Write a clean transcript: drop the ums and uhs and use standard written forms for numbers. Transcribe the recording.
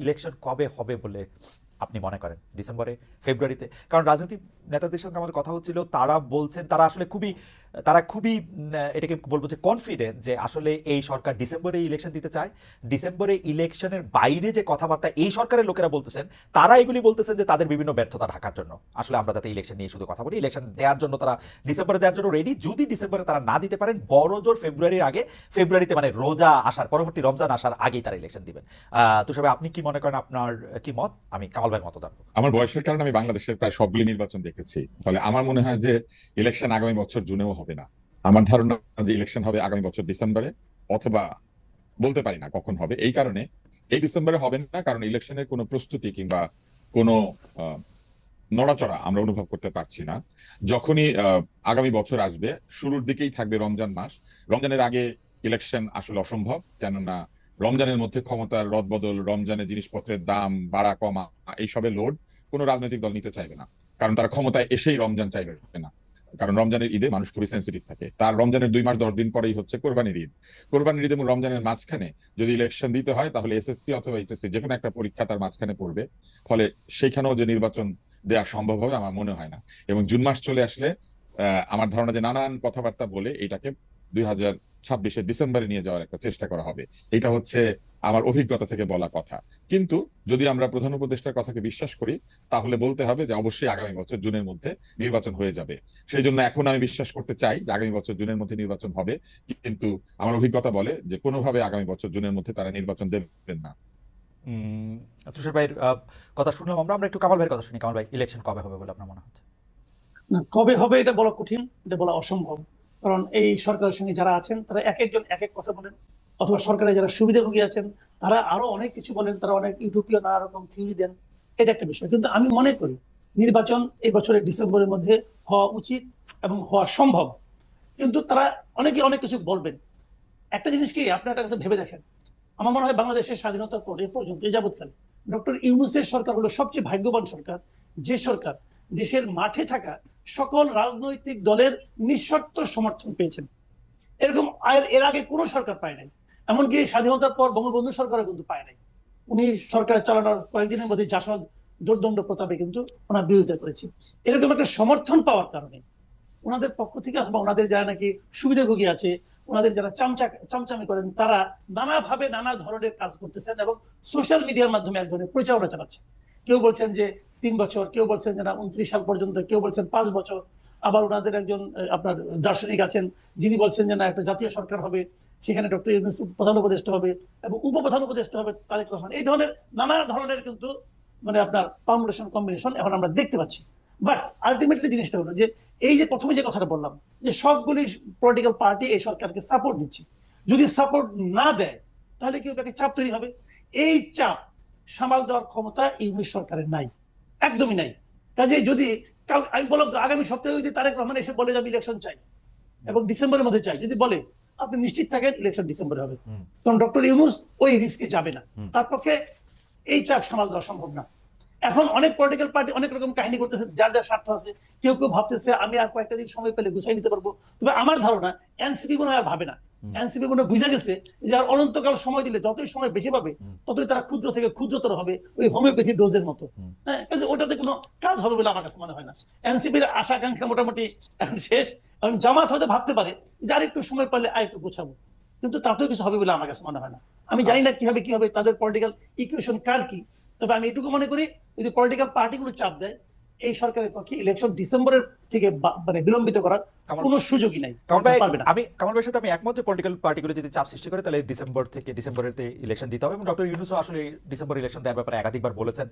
Election কবে হবে বলে আপনি মনে করেন? ডিসেম্বরে, ফেব্রুয়ারিতে? কারণ রাজনৈতিক নেতাদের সঙ্গে আমার কথা হচ্ছিল, তারা বলছেন তারা খুবই এটাকে বলবো যে কনফিডেন্ট যে আসলে এই সরকার ডিসেম্বরে ইলেকশন দিতে চায়। ডিসেম্বরে ইলেকশনের বাইরে যে কথাবার্তা এই সরকারের লোকেরা বলতেছেন, তারা এগুলি বলতেছেন যে তাদের বিভিন্ন ব্যর্থতা ঢাকার জন্য আসলে আমরা যাতে ইলেকশন নিয়ে শুধু কথা বলি, ইলেকশন দেওয়ার জন্য তারা ডিসেম্বরে দেওয়ার জন্য রেডি। যদি ডিসেম্বরে তারা না দিতে পারেন, বড় জোর ফেব্রুয়ারির আগে, ফেব্রুয়ারিতে মানে রোজা আসার পরবর্তী রমজান আসার আগেই তারা ইলেকশন দিবেন। তুষার ভাই, আপনি কি মনে করেন? আপনার কি মত? আমি কামাল ভাইয়ের মত জানবো। আমার বয়সের কারণে আমি বাংলাদেশের প্রায় সবগুলি নির্বাচন দেখেছি। ফলে আমার মনে হয় যে ইলেকশন আগামী বছর জুনেও হবে না। আমার ধারণা যে ইলেকশন হবে আগামী বছর ডিসেম্বরে, অথবা বলতে পারি না কখন হবে। এই কারণে এই ডিসেম্বরে হবে না, কারণ ইলেকশনের কোনো প্রস্তুতি কিংবা কোনো আহ, নড়াচড়া আমরা অনুভব করতে পারছি না। যখনই আগামী বছর আসবে, শুরুর দিকেই থাকবে রমজান মাস। রমজানের আগে ইলেকশন আসলে অসম্ভব, কেননা রমজানের মধ্যে ক্ষমতার রদবদল, রমজানের জিনিসপত্রের দাম বাড়া কমা, এইসবের লোড কোনো রাজনৈতিক দল নিতে চাইবে না। কারণ তারা ক্ষমতায় এসেই রমজান চাইবে না। কারণ রমজানের ঈদে মানুষ খুবই সেন্সিটিভ থাকে। তার রমজানের 2 মাস 10 দিন পরেই হচ্ছে কোরবানির ঈদ। কোরবানির ঈদ এবং রমজানের মাঝখানে যদি ইলেকশন দিতে হয়, তাহলে এসএসসি অথবা এইচএসসি যে কোনো একটা পরীক্ষা তার মাঝখানে পড়বে। ফলে সেইখানেও যে নির্বাচন দেওয়া সম্ভব হবে আমার মনে হয় না। এবং জুন মাস চলে আসলে আমার ধারণা যে নানান কথাবার্তা বলে এটাকে 2026-এর ডিসেম্বরে নিয়ে যাওয়ার একটা চেষ্টা করা হবে। এটা হচ্ছে আমার অভিজ্ঞতা থেকে বলা কথা। কিন্তু যদি আমরা প্রধান উপদেষ্টার কথাকে বিশ্বাস করি, তাহলে বলতে হবে যে অবশ্যই আগামী বছর জুনের মধ্যে নির্বাচন হয়ে যাবে। সেই জন্য এখন আমি বিশ্বাস করতে চাই যে আগামী বছর জুনের মধ্যে নির্বাচন হবে। কিন্তু আমার অভিজ্ঞতা বলে যে কোনোভাবে আগামী বছর জুনের মধ্যে তারা নির্বাচন দেবেন না। উম, তুষার ভাইয়ের কথা শুনলাম। আমরা আমরা একটু কামাল ভাইয়ের কথা শুনি। কামাল ভাই, ইলেকশন কবে হবে বলে আপনার মনে হচ্ছে? না, কবে হবে এটা বলা কঠিন, এটা বলা অসম্ভব। কারণ এই সরকারের সঙ্গে যারা আছেন তারা এক একজন এক এক কথা বলেন, অথবা সরকারে যারা সুবিধাভোগী আছেন তারা আরো অনেক কিছু বলেন, তারা অনেক ইউটোপিয়া নানা রকম থিওরি দেন। এটা একটা বিষয়। কিন্তু আমি মনে করি নির্বাচন এই বছরের ডিসেম্বরের মধ্যে হওয়া উচিত এবং হওয়া সম্ভব। কিন্তু তারা অনেকে অনেক কিছু বলবেন। একটা জিনিস কি আপনি একটা কথা ভেবে দেখেন, আমার মনে হয় বাংলাদেশের স্বাধীনতার পরে পর্যন্ত এই যাবৎকালে ডক্টর ইউনূসের সরকার হলো সবচেয়ে ভাগ্যবান সরকার, যে সরকার দেশের মাঠে থাকা সকল রাজনৈতিক দলের নিঃশর্ত সমর্থন পেয়েছেন। এরকম এর আগে কোনো সরকার পায় নাই। এমনকি স্বাধীনতার পর বঙ্গবন্ধু সরকারও কিন্তু পায় নাই। উনি সরকার চালানোর কয়েকদিনের মধ্যে জাসদ দুর্দণ্ড প্রতাপে কিন্তু ওনার বিরোধিতা করেছে। এরকম একটা সমর্থন পাওয়ার কারণে ওনাদের পক্ষ থেকে বা ওনাদের যারা নাকি সুবিধাভোগী আছে, ওনাদের যারা চামচামি করেন, তারা নানাভাবে নানা ধরনের কাজ করতেছেন এবং সোশ্যাল মিডিয়ার মাধ্যমে এক ধরনের প্রচারণা চালাচ্ছেন। কেউ বলছেন যে 3 বছর, কেউ বলছেন যে না 29 সাল পর্যন্ত, কেউ বলছেন 5 বছর। আবার ওনাদের একজন আপনার দার্শনিক আছেন যিনি বলছেন যে না একটা জাতীয় সরকার হবে, সেখানে ডক্টর ইউনূস প্রধান উপদেষ্টা হবে এবং উপপ্রধান উপদেষ্টা হবে তারেক রহমান। এই ধরনের নানা ধরনের কিন্তু মানে আপনার পারমুটেশন কম্বিনেশন এখন আমরা দেখতে পাচ্ছি। বাট আলটিমেটলি জিনিসটা হলো যে এই যে প্রথমে যে কথাটা বললাম যে সবগুলি পলিটিক্যাল পার্টি এই সরকারকে সাপোর্ট দিচ্ছে, যদি সাপোর্ট না দেয় তাহলে কি ওটাকে চাপ তৈরি হবে। এই চাপ সামাল দেওয়ার ক্ষমতা ইউনূস সরকারের নাই, একদমই নাই। কাজে যদি কাল আমি বললাম তো আগামী সপ্তাহে যদি তারেক রহমান এসে বলে যে আমি ইলেকশন চাই এবং ডিসেম্বরের মধ্যে চাই, যদি বলে, আপনি নিশ্চিত থাকেন ইলেকশন ডিসেম্বরে হবে। কারণ ডক্টর ইউনূস ওই রিস্কে যাবে না, তার পক্ষে এই চাপ সামাল দেওয়া সম্ভব না। এখন অনেক পলিটিক্যাল পার্টি অনেক রকম কাহিনী করতেছে, যার যার স্বার্থ আছে। কেউ কেউ ভাবতেছে আমি আর কয়েকটা দিন সময় পেলে গুছাই নিতে পারবো। তবে আমার ধারণা এনসিপি মনে হয় আর ভাবে না। এনসিপি মনে বুঝে গেছে যে আর অনন্তকাল সময় দিলে যতই সময় বেশি পাবে ততই তারা ক্ষুদ্র থেকে ক্ষুদ্রতর হবে, ওই হোমিওপ্যাথি ডোজের মতো। হ্যাঁ, ওটাতে কোনো কাজ হবে বলে আমার কাছে মনে হয় না। এনসিপির আশা আকাঙ্ক্ষা মোটামুটি এখন শেষ। এখন জামাত হয়তো ভাবতে পারে যে আর একটু সময় পারলে আর একটু গোছাবো, কিন্তু তাতেও কিছু হবে বলে আমার কাছে মনে হয় না। আমি জানি না কি হবে তাদের পলিটিক্যাল ইকুয়েশন কার কি। তবে আমি এটুকু মনে করি যদি পলিটিক্যাল পার্টিগুলো চাপ দেয়, এই সরকারের পক্ষে ইলেকশন ডিসেম্বরের থেকে মানে বিলম্বিত করার কোনো সুযোগই নাই, পারবে না। আমি কামাল ভাইয়ের সাথে আমি একমত যে পলিটিক্যাল পার্টিগুলো যদি চাপ সৃষ্টি করে তাহলে ডিসেম্বরেতে ইলেকশন দিতে হবে এবং ডক্টর ইউনূসও আসলে ডিসেম্বর ইলেকশন দেওয়ার ব্যাপারে একাধিকবার বলেছেন।